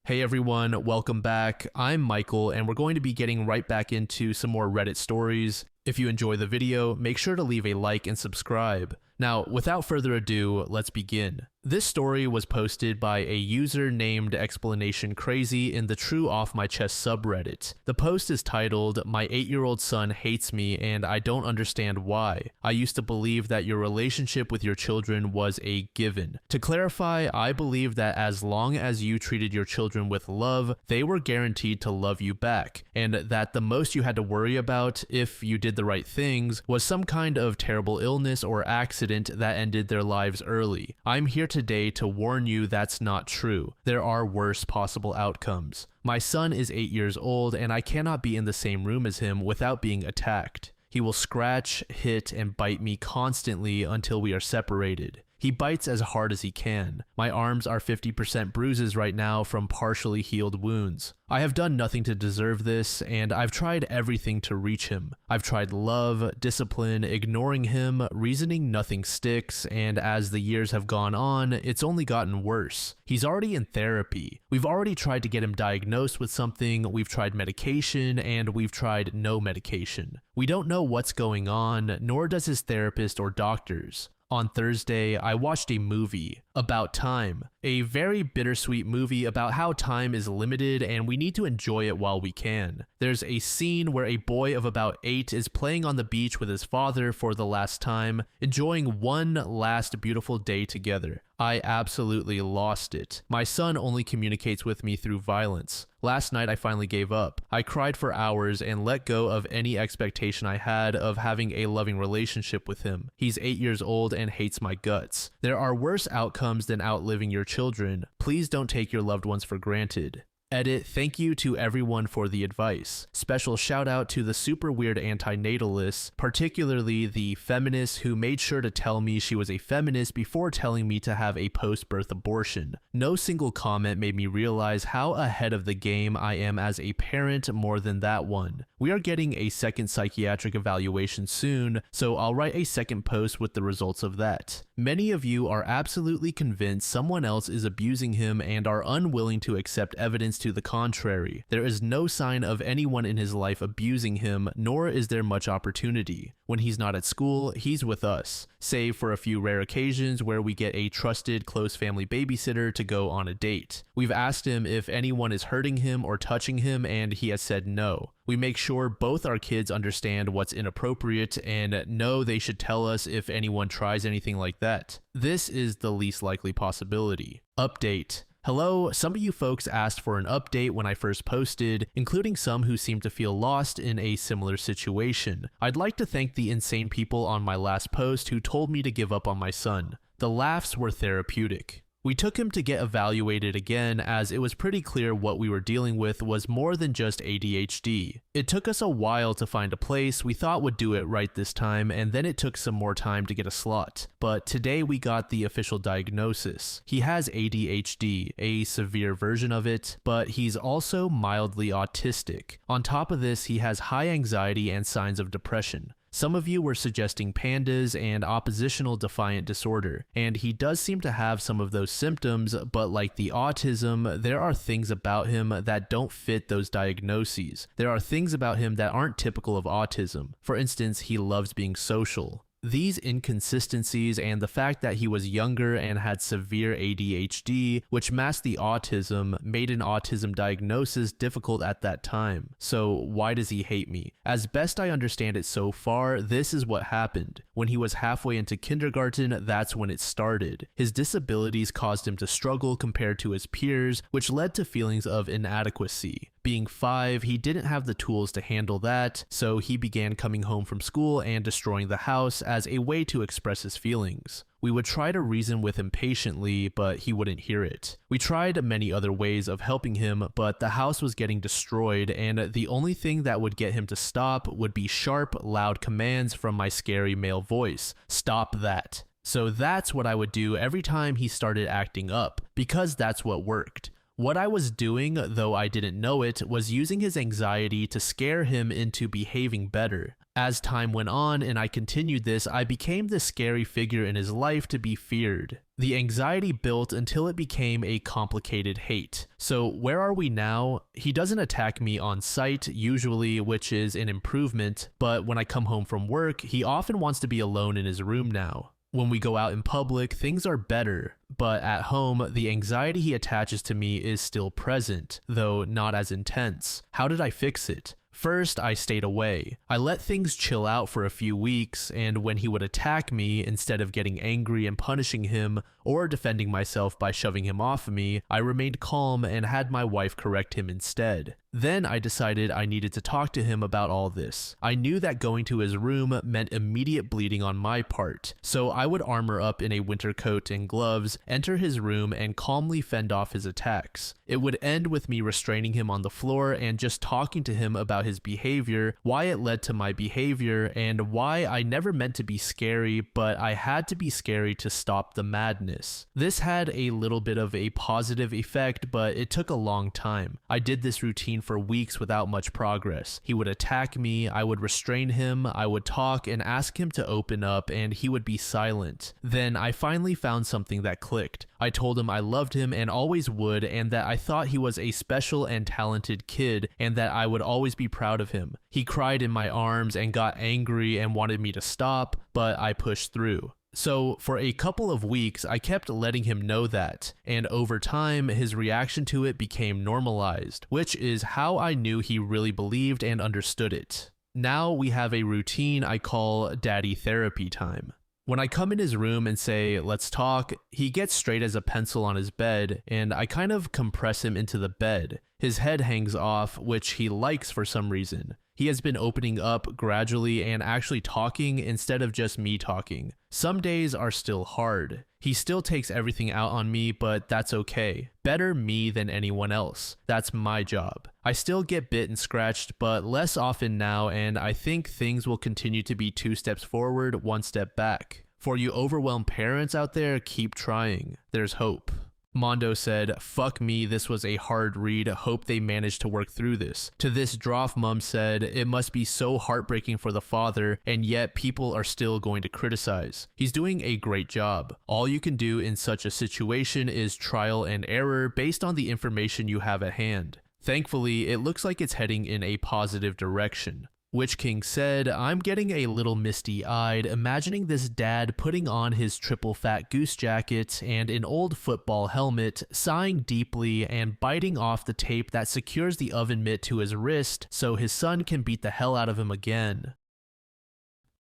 Hey everyone, welcome back. I'm Michael, and we're going to be getting right back into some more Reddit stories. If you enjoy the video, make sure to leave a like and subscribe. Now, without further ado, let's begin. This story was posted by a user named Explanation Crazy in the True Off My Chest subreddit. The post is titled, "My 8-year-old son hates me and I don't understand why. I used to believe that your relationship with your children was a given. To clarify, I believe that as long as you treated your children with love, they were guaranteed to love you back, and that the most you had to worry about, if you did the right things, was some kind of terrible illness or accident that ended their lives early. I'm here today to warn you that's not true. There are worse possible outcomes. My son is 8 years old and I cannot be in the same room as him without being attacked. He will scratch, hit, and bite me constantly until we are separated. He bites as hard as he can. My arms are 50% bruises right now from partially healed wounds. I have done nothing to deserve this, and I've tried everything to reach him. I've tried love, discipline, ignoring him, reasoning nothing sticks, and as the years have gone on, it's only gotten worse. He's already in therapy. We've already tried to get him diagnosed with something, we've tried medication, and we've tried no medication. We don't know what's going on, nor does his therapist or doctors. On Thursday, I watched a movie about time, a very bittersweet movie about how time is limited and we need to enjoy it while we can. There's a scene where a boy of about 8 is playing on the beach with his father for the last time, enjoying one last beautiful day together. I absolutely lost it. My son only communicates with me through violence. Last night I finally gave up. I cried for hours and let go of any expectation I had of having a loving relationship with him. He's 8 years old and hates my guts. There are worse outcomes than outliving your children. Please don't take your loved ones for granted. Edit, thank you to everyone for the advice. Special shout out to the super weird antinatalists, particularly the feminist who made sure to tell me she was a feminist before telling me to have a post-birth abortion. No single comment made me realize how ahead of the game I am as a parent more than that one. We are getting a second psychiatric evaluation soon, so I'll write a second post with the results of that. Many of you are absolutely convinced someone else is abusing him and are unwilling to accept evidence to the contrary. There is no sign of anyone in his life abusing him, nor is there much opportunity. When he's not at school, he's with us, save for a few rare occasions where we get a trusted, close family babysitter to go on a date. We've asked him if anyone is hurting him or touching him, and he has said no. We make sure both our kids understand what's inappropriate and know they should tell us if anyone tries anything like that. This is the least likely possibility. Update. Hello, some of you folks asked for an update when I first posted, including some who seemed to feel lost in a similar situation. I'd like to thank the insane people on my last post who told me to give up on my son. The laughs were therapeutic. We took him to get evaluated again as it was pretty clear what we were dealing with was more than just ADHD. It took us a while to find a place we thought would do it right this time, and then it took some more time to get a slot. But today we got the official diagnosis. He has ADHD, a severe version of it, but he's also mildly autistic. On top of this, he has high anxiety and signs of depression. Some of you were suggesting pandas and oppositional defiant disorder, and he does seem to have some of those symptoms, but like the autism, there are things about him that don't fit those diagnoses. There are things about him that aren't typical of autism. For instance, he loves being social. These inconsistencies and the fact that he was younger and had severe ADHD, which masked the autism, made an autism diagnosis difficult at that time. So why does he hate me? As best I understand it so far, this is what happened. When he was halfway into kindergarten, that's when it started. His disabilities caused him to struggle compared to his peers, which led to feelings of inadequacy. Being 5, he didn't have the tools to handle that, so he began coming home from school and destroying the house as a way to express his feelings. We would try to reason with him patiently, but he wouldn't hear it. We tried many other ways of helping him, but the house was getting destroyed, and the only thing that would get him to stop would be sharp, loud commands from my scary male voice. Stop that. So that's what I would do every time he started acting up, because that's what worked. What I was doing, though I didn't know it, was using his anxiety to scare him into behaving better. As time went on and I continued this, I became the scary figure in his life to be feared. The anxiety built until it became a complicated hate. So where are we now? He doesn't attack me on sight usually, which is an improvement, but when I come home from work, he often wants to be alone in his room now. When we go out in public, things are better, but at home, the anxiety he attaches to me is still present, though not as intense. How did I fix it? First, I stayed away. I let things chill out for a few weeks, and when he would attack me, instead of getting angry and punishing him, or defending myself by shoving him off of me, I remained calm and had my wife correct him instead. Then I decided I needed to talk to him about all this. I knew that going to his room meant immediate bleeding on my part, so I would armor up in a winter coat and gloves, enter his room, and calmly fend off his attacks. It would end with me restraining him on the floor and just talking to him about his behavior, why it led to my behavior, and why I never meant to be scary, but I had to be scary to stop the madness. This had a little bit of a positive effect, but it took a long time. I did this routine for weeks without much progress. He would attack me, I would restrain him, I would talk and ask him to open up, and he would be silent. Then I finally found something that clicked. I told him I loved him and always would, and that I thought he was a special and talented kid, and that I would always be proud of him. He cried in my arms and got angry and wanted me to stop, but I pushed through. So for a couple of weeks, I kept letting him know that, and over time, his reaction to it became normalized, which is how I knew he really believed and understood it. Now we have a routine I call daddy therapy time. When I come in his room and say, let's talk, he gets straight as a pencil on his bed, and I kind of compress him into the bed. His head hangs off, which he likes for some reason. He has been opening up gradually and actually talking instead of just me talking. Some days are still hard. He still takes everything out on me, but that's okay. Better me than anyone else. That's my job. I still get bit and scratched, but less often now, and I think things will continue to be 2 steps forward, 1 step back. For you overwhelmed parents out there, keep trying. There's hope. Mondo said, fuck me, this was a hard read, hope they managed to work through this. To this, Droff Mum said, it must be so heartbreaking for the father, and yet people are still going to criticize. He's doing a great job. All you can do in such a situation is trial and error based on the information you have at hand. Thankfully, it looks like it's heading in a positive direction. Witch King said, I'm getting a little misty-eyed imagining this dad putting on his triple fat goose jacket and an old football helmet, sighing deeply and biting off the tape that secures the oven mitt to his wrist so his son can beat the hell out of him again.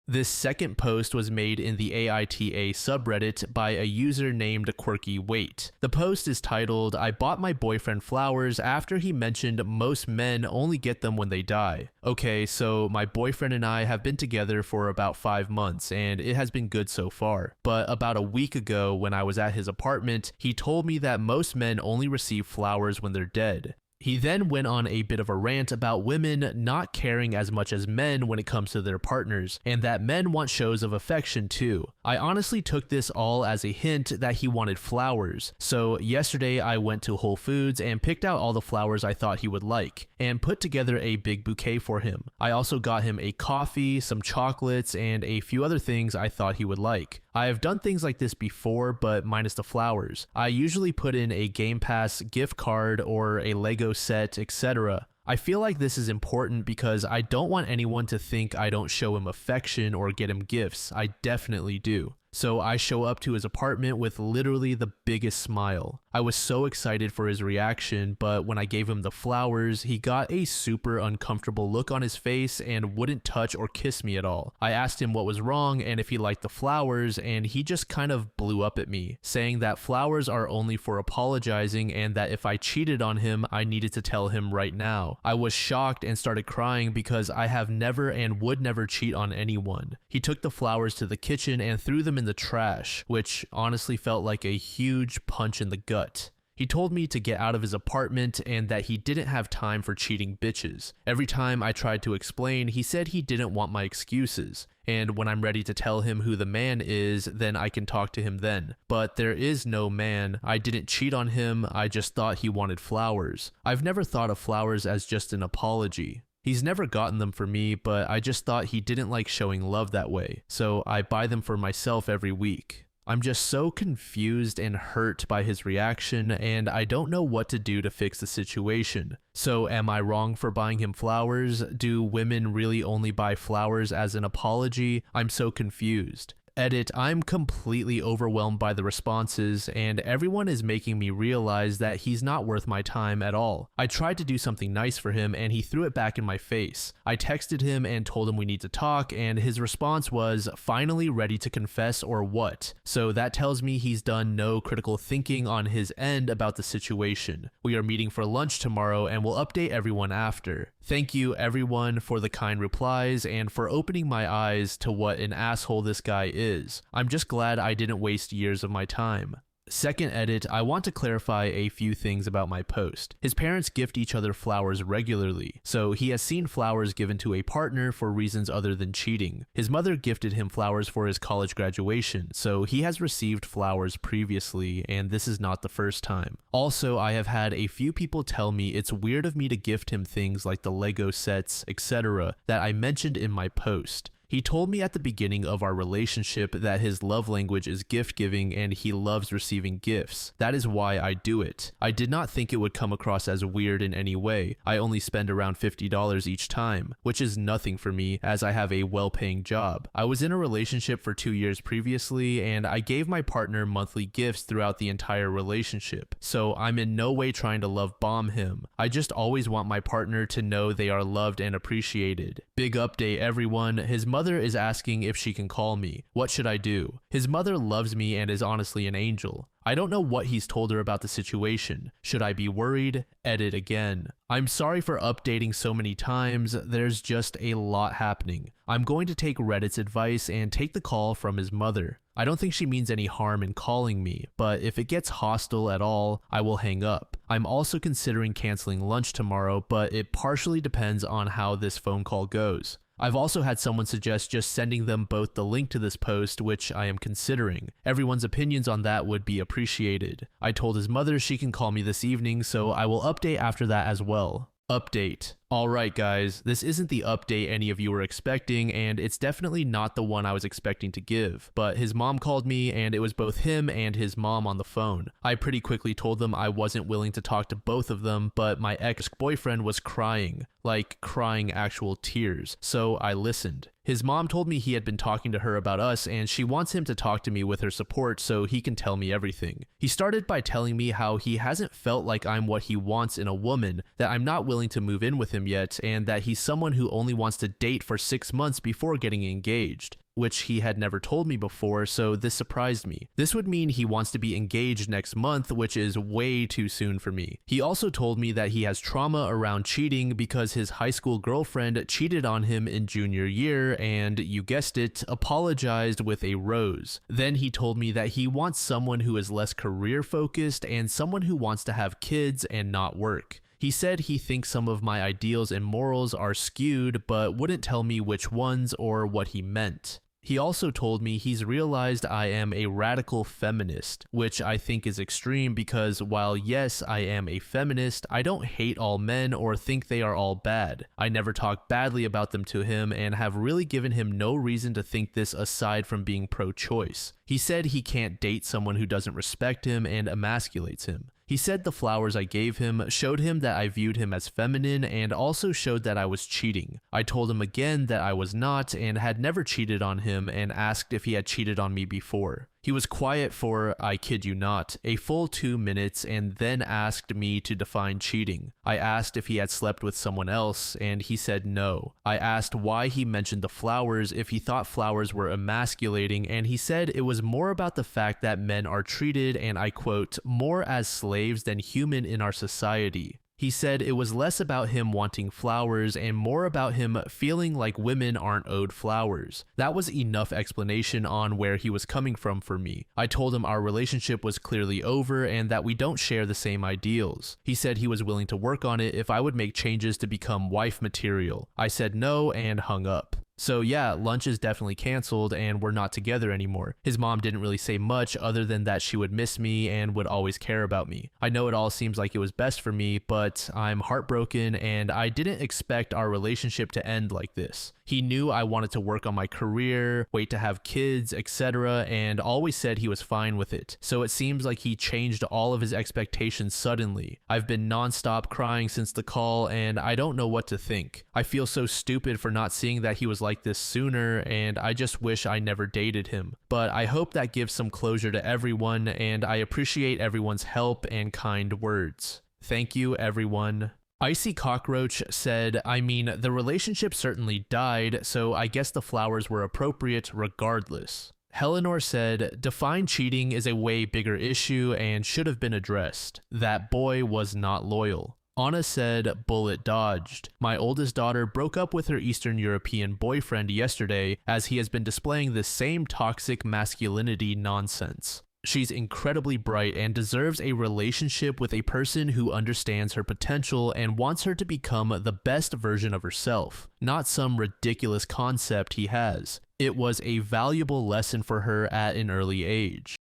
This second post was made in the AITA subreddit by a user named Quirky Wait. The post is titled, I bought my boyfriend flowers after he mentioned most men only get them when they die. Okay, so my boyfriend and I have been together for about 5 months and it has been good so far. But about a week ago when I was at his apartment, he told me that most men only receive flowers when they're dead. He then went on a bit of a rant about women not caring as much as men when it comes to their partners, and that men want shows of affection too. I honestly took this all as a hint that he wanted flowers, so yesterday I went to Whole Foods and picked out all the flowers I thought he would like, and put together a big bouquet for him. I also got him a coffee, some chocolates, and a few other things I thought he would like. I have done things like this before, but minus the flowers. I usually put in a Game Pass gift card or a Lego set, etc. I feel like this is important because I don't want anyone to think I don't show him affection or get him gifts. I definitely do. So I show up to his apartment with literally the biggest smile. I was so excited for his reaction, but when I gave him the flowers, he got a super uncomfortable look on his face and wouldn't touch or kiss me at all. I asked him what was wrong and if he liked the flowers, and he just kind of blew up at me, saying that flowers are only for apologizing and that if I cheated on him, I needed to tell him right now. I was shocked and started crying because I have never and would never cheat on anyone. He took the flowers to the kitchen and threw them in the trash, which honestly felt like a huge punch in the gut. He told me to get out of his apartment and that he didn't have time for cheating bitches. Every time I tried to explain, he said he didn't want my excuses, and when I'm ready to tell him who the man is, then I can talk to him then. But there is no man. I didn't cheat on him, I just thought he wanted flowers. I've never thought of flowers as just an apology. He's never gotten them for me, but I just thought he didn't like showing love that way, so I buy them for myself every week. I'm just so confused and hurt by his reaction, and I don't know what to do to fix the situation. So am I wrong for buying him flowers? Do women really only buy flowers as an apology? I'm so confused. Edit, I'm completely overwhelmed by the responses, and everyone is making me realize that he's not worth my time at all. I tried to do something nice for him and he threw it back in my face. I texted him and told him we need to talk, and his response was, "Finally ready to confess or what?" So that tells me he's done no critical thinking on his end about the situation. We are meeting for lunch tomorrow and we'll update everyone after. Thank you everyone for the kind replies and for opening my eyes to what an asshole this guy is. I'm just glad I didn't waste years of my time. Second edit, I want to clarify a few things about my post. His parents gift each other flowers regularly, so he has seen flowers given to a partner for reasons other than cheating. His mother gifted him flowers for his college graduation, so he has received flowers previously, and this is not the first time. Also, I have had a few people tell me it's weird of me to gift him things like the Lego sets, etc. that I mentioned in my post. He told me at the beginning of our relationship that his love language is gift giving and he loves receiving gifts. That is why I do it. I did not think it would come across as weird in any way. I only spend around $50 each time, which is nothing for me as I have a well-paying job. I was in a relationship for 2 years previously and I gave my partner monthly gifts throughout the entire relationship. So I'm in no way trying to love bomb him. I just always want my partner to know they are loved and appreciated. Big update everyone, his mother is asking if she can call me. What should I do? His mother loves me and is honestly an angel. I don't know what he's told her about the situation. Should I be worried? Edit again. I'm sorry for updating so many times, there's just a lot happening. I'm going to take Reddit's advice and take the call from his mother. I don't think she means any harm in calling me, but if it gets hostile at all, I will hang up. I'm also considering canceling lunch tomorrow, but it partially depends on how this phone call goes. I've also had someone suggest just sending them both the link to this post, which I am considering. Everyone's opinions on that would be appreciated. I told his mother she can call me this evening, so I will update after that as well. Update. Alright guys, this isn't the update any of you were expecting, and it's definitely not the one I was expecting to give, but his mom called me and it was both him and his mom on the phone. I pretty quickly told them I wasn't willing to talk to both of them, but my ex-boyfriend was crying, like crying actual tears, so I listened. His mom told me he had been talking to her about us and she wants him to talk to me with her support so he can tell me everything. He started by telling me how he hasn't felt like I'm what he wants in a woman, that I'm not willing to move in with him yet, and that he's someone who only wants to date for 6 months before getting engaged, which he had never told me before, so this surprised me. This would mean he wants to be engaged next month, which is way too soon for me. He also told me that he has trauma around cheating because his high school girlfriend cheated on him in junior year and, you guessed it, apologized with a rose. Then he told me that he wants someone who is less career focused and someone who wants to have kids and not work. He said he thinks some of my ideals and morals are skewed, but wouldn't tell me which ones or what he meant. He also told me he's realized I am a radical feminist, which I think is extreme because while yes, I am a feminist, I don't hate all men or think they are all bad. I never talk badly about them to him and have really given him no reason to think this aside from being pro-choice. He said he can't date someone who doesn't respect him and emasculates him. He said the flowers I gave him showed him that I viewed him as feminine and also showed that I was cheating. I told him again that I was not and had never cheated on him and asked if he had cheated on me before. He was quiet for, I kid you not, a full 2 minutes and then asked me to define cheating. I asked if he had slept with someone else and he said no. I asked why he mentioned the flowers if he thought flowers were emasculating and he said it was more about the fact that men are treated, and I quote, more as slaves than human in our society. He said it was less about him wanting flowers and more about him feeling like women aren't owed flowers. That was enough explanation on where he was coming from for me. I told him our relationship was clearly over and that we don't share the same ideals. He said he was willing to work on it if I would make changes to become wife material. I said no and hung up. So yeah, lunch is definitely canceled and we're not together anymore. His mom didn't really say much other than that she would miss me and would always care about me. I know it all seems like it was best for me, but I'm heartbroken and I didn't expect our relationship to end like this. He knew I wanted to work on my career, wait to have kids, etc., and always said he was fine with it. So it seems like he changed all of his expectations suddenly. I've been nonstop crying since the call and I don't know what to think. I feel so stupid for not seeing that he was like this sooner, and I just wish I never dated him. But I hope that gives some closure to everyone, and I appreciate everyone's help and kind words. Thank you, everyone. Icy Cockroach said, I mean, the relationship certainly died, so I guess the flowers were appropriate regardless. Helenor said, define cheating is a way bigger issue and should have been addressed. That boy was not loyal. Anna said, bullet dodged. My oldest daughter broke up with her Eastern European boyfriend yesterday as he has been displaying the same toxic masculinity nonsense. She's incredibly bright and deserves a relationship with a person who understands her potential and wants her to become the best version of herself, not some ridiculous concept he has. It was a valuable lesson for her at an early age.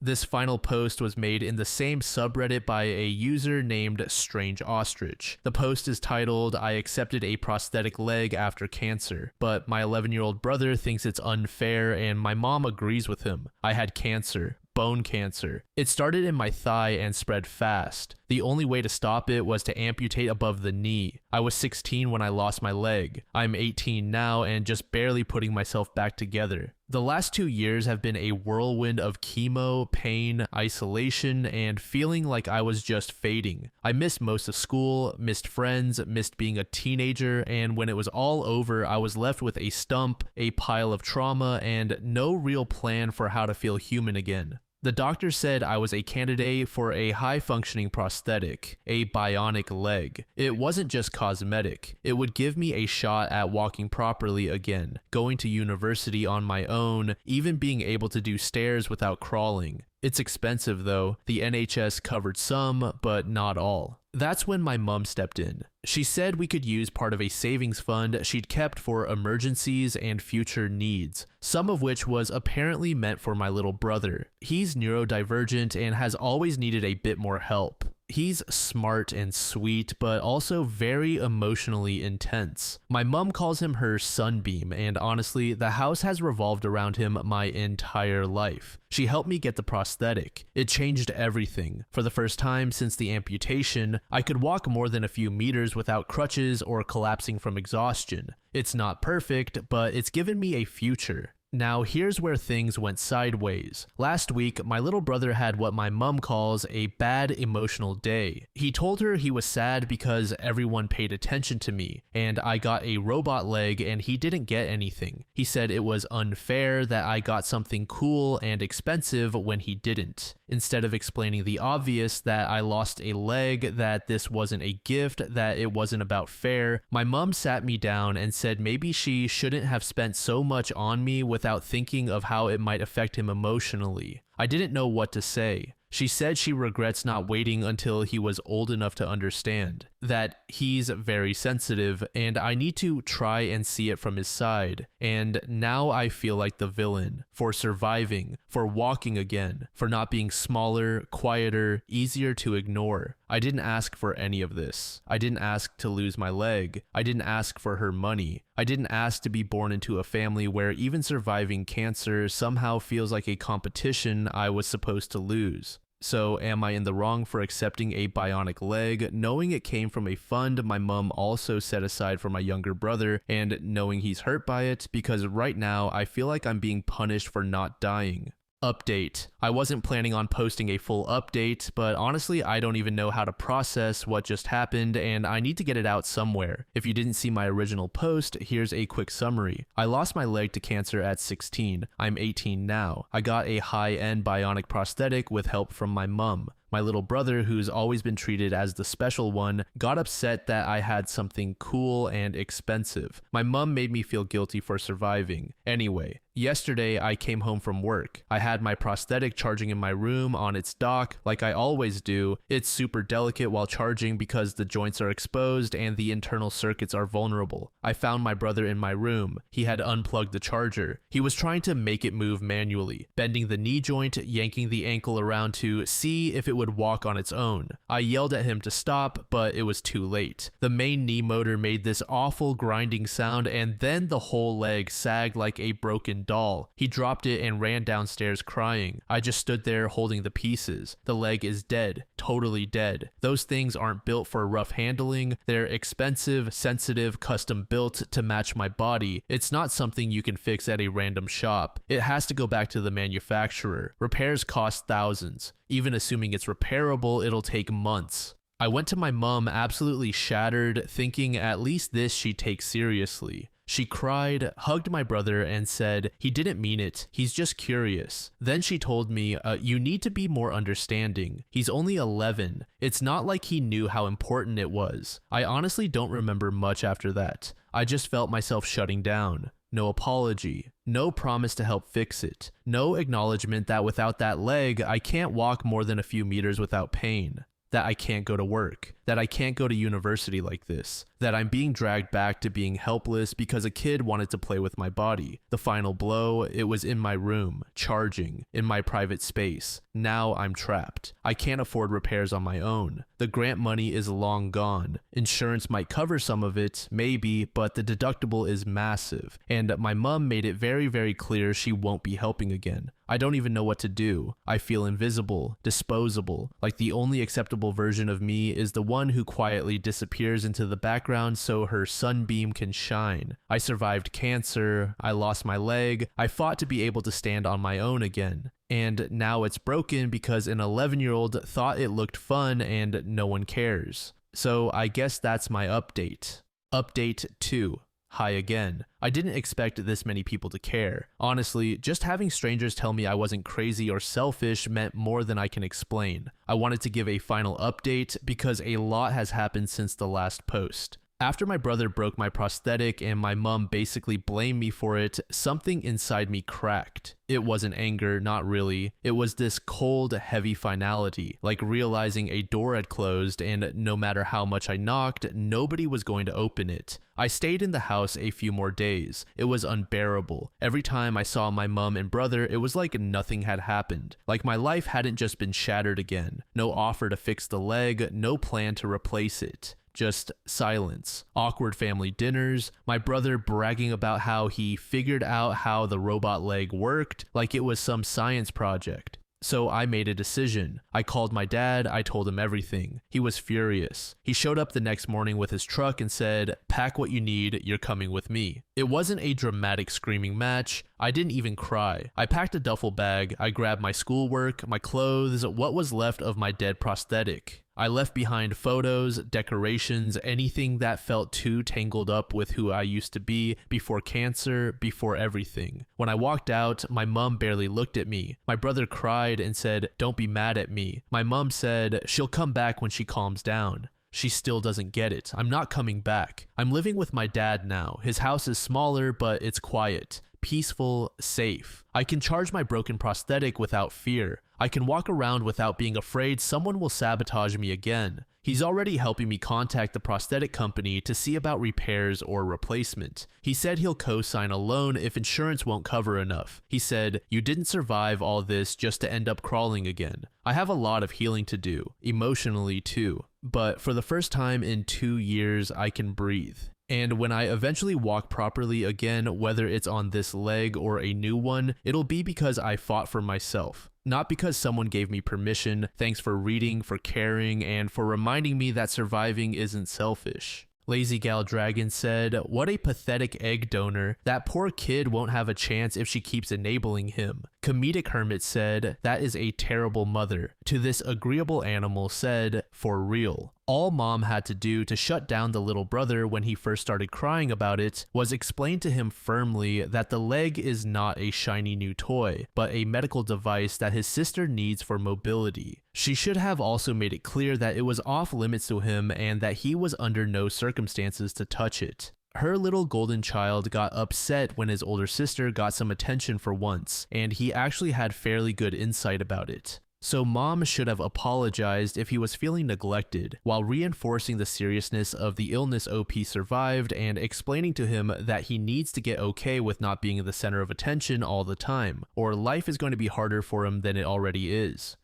This final post was made in the same subreddit by a user named Strange Ostrich. The post is titled, I accepted a prosthetic leg after cancer, but my 11-year-old brother thinks it's unfair and my mom agrees with him. I had cancer. Bone cancer. It started in my thigh and spread fast. The only way to stop it was to amputate above the knee. I was 16 when I lost my leg. I'm 18 now and just barely putting myself back together. The last 2 years have been a whirlwind of chemo, pain, isolation, and feeling like I was just fading. I missed most of school, missed friends, missed being a teenager, and when it was all over, I was left with a stump, a pile of trauma, and no real plan for how to feel human again. The doctor said I was a candidate for a high-functioning prosthetic, a bionic leg. It wasn't just cosmetic. It would give me a shot at walking properly again, going to university on my own, even being able to do stairs without crawling. It's expensive though. The NHS covered some, but not all. That's when my mom stepped in. She said we could use part of a savings fund she'd kept for emergencies and future needs, some of which was apparently meant for my little brother. He's neurodivergent and has always needed a bit more help. He's smart and sweet, but also very emotionally intense. My mom calls him her sunbeam, and honestly, the house has revolved around him my entire life. She helped me get the prosthetic. It changed everything. For the first time since the amputation, I could walk more than a few meters without crutches or collapsing from exhaustion. It's not perfect, but it's given me a future. Now here's where things went sideways. Last week, my little brother had what my mom calls a bad emotional day. He told her he was sad because everyone paid attention to me, and I got a robot leg and he didn't get anything. He said it was unfair that I got something cool and expensive when he didn't. Instead of explaining the obvious that I lost a leg, that this wasn't a gift, that it wasn't about fair, my mom sat me down and said maybe she shouldn't have spent so much on me without thinking of how it might affect him emotionally. I didn't know what to say. She said she regrets not waiting until he was old enough to understand, that he's very sensitive and I need to try and see it from his side. And now I feel like the villain, for surviving, for walking again, for not being smaller, quieter, easier to ignore. I didn't ask for any of this. I didn't ask to lose my leg. I didn't ask for her money. I didn't ask to be born into a family where even surviving cancer somehow feels like a competition I was supposed to lose. So am I in the wrong for accepting a bionic leg, knowing it came from a fund my mom also set aside for my younger brother, and knowing he's hurt by it? Because right now I feel like I'm being punished for not dying. Update. I wasn't planning on posting a full update, but honestly I don't even know how to process what just happened and I need to get it out somewhere. If you didn't see my original post, here's a quick summary. I lost my leg to cancer at 16. I'm 18 now. I got a high-end bionic prosthetic with help from my mom. My little brother, who's always been treated as the special one, got upset that I had something cool and expensive. My mom made me feel guilty for surviving. Anyway, Yesterday, I came home from work. I had my prosthetic charging in my room on its dock, like I always do. It's super delicate while charging because the joints are exposed and the internal circuits are vulnerable. I found my brother in my room. He had unplugged the charger. He was trying to make it move manually, bending the knee joint, yanking the ankle around to see if it would walk on its own. I yelled at him to stop, but it was too late. The main knee motor made this awful grinding sound, and then the whole leg sagged like a broken doll. He dropped it and ran downstairs crying. I just stood there holding the pieces. The leg is dead, totally dead. Those things aren't built for rough handling. They're expensive, sensitive, custom built to match my body. It's not something you can fix at a random shop. It has to go back to the manufacturer. Repairs cost thousands. Even assuming it's repairable, it'll take months. I went to my mom absolutely shattered, thinking at least this she'd take seriously. She cried, hugged my brother, and said, "He didn't mean it. He's just curious." Then she told me, "You need to be more understanding. He's only 11. It's not like he knew how important it was." I honestly don't remember much after that. I just felt myself shutting down. No apology. No promise to help fix it. No acknowledgement that without that leg, I can't walk more than a few meters without pain. That I can't go to work, that I can't go to university like this, that I'm being dragged back to being helpless because a kid wanted to play with my body. The final blow, it was in my room, charging, in my private space. Now I'm trapped. I can't afford repairs on my own. The grant money is long gone. Insurance might cover some of it, maybe, but the deductible is massive. And my mom made it very, very clear she won't be helping again. I don't even know what to do. I feel invisible, disposable, like the only acceptable version of me is the one who quietly disappears into the background so her sunbeam can shine. I survived cancer, I lost my leg, I fought to be able to stand on my own again. And now it's broken because an 11-year-old thought it looked fun and no one cares. So I guess that's my update. Update 2. Hi again. I didn't expect this many people to care. Honestly, just having strangers tell me I wasn't crazy or selfish meant more than I can explain. I wanted to give a final update because a lot has happened since the last post. After my brother broke my prosthetic and my mom basically blamed me for it, something inside me cracked. It wasn't anger, not really. It was this cold, heavy finality, like realizing a door had closed and no matter how much I knocked, nobody was going to open it. I stayed in the house a few more days. It was unbearable. Every time I saw my mom and brother, it was like nothing had happened. Like my life hadn't just been shattered again. No offer to fix the leg, no plan to replace it. Just silence. Awkward family dinners, my brother bragging about how he figured out how the robot leg worked, like it was some science project. So I made a decision. I called my dad, I told him everything. He was furious. He showed up the next morning with his truck and said, "Pack what you need, you're coming with me." It wasn't a dramatic screaming match. I didn't even cry. I packed a duffel bag, I grabbed my schoolwork, my clothes, what was left of my dead prosthetic. I left behind photos, decorations, anything that felt too tangled up with who I used to be before cancer, before everything. When I walked out, my mom barely looked at me. My brother cried and said, "Don't be mad at me." My mom said, "She'll come back when she calms down." She still doesn't get it. I'm not coming back. I'm living with my dad now. His house is smaller, but it's quiet. Peaceful, safe. I can charge my broken prosthetic without fear. I can walk around without being afraid someone will sabotage me again. He's already helping me contact the prosthetic company to see about repairs or replacement. He said he'll co-sign a loan if insurance won't cover enough. He said, "You didn't survive all this just to end up crawling again." I have a lot of healing to do, emotionally too. But for the first time in 2 years, I can breathe. And when I eventually walk properly again, whether it's on this leg or a new one, it'll be because I fought for myself. Not because someone gave me permission. Thanks for reading, for caring, and for reminding me that surviving isn't selfish. Lazy Gal Dragon said, "What a pathetic egg donor. That poor kid won't have a chance if she keeps enabling him." Comedic Hermit said, "That is a terrible mother." To this agreeable animal said, "For real." All mom had to do to shut down the little brother when he first started crying about it was explain to him firmly that the leg is not a shiny new toy, but a medical device that his sister needs for mobility. She should have also made it clear that it was off limits to him and that he was under no circumstances to touch it. Her little golden child got upset when his older sister got some attention for once, and he actually had fairly good insight about it. So mom should have apologized if he was feeling neglected, while reinforcing the seriousness of the illness OP survived and explaining to him that he needs to get okay with not being the center of attention all the time, or life is going to be harder for him than it already is.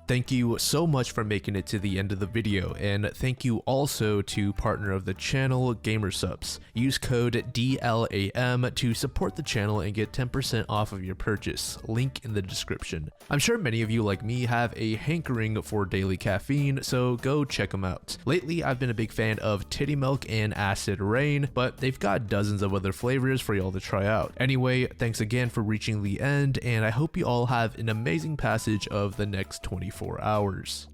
Thank you so much for making it to the end of the video, and thank you also to partner of the channel, GamerSupps. Use code DLAM to support the channel and get 10% off of your purchase, link in the description. I'm sure many of you like me have a hankering for daily caffeine, so go check them out. Lately, I've been a big fan of Titty Milk and Acid Rain, but they've got dozens of other flavors for y'all to try out. Anyway, thanks again for reaching the end, and I hope you all have an amazing passage of the next 24 hours.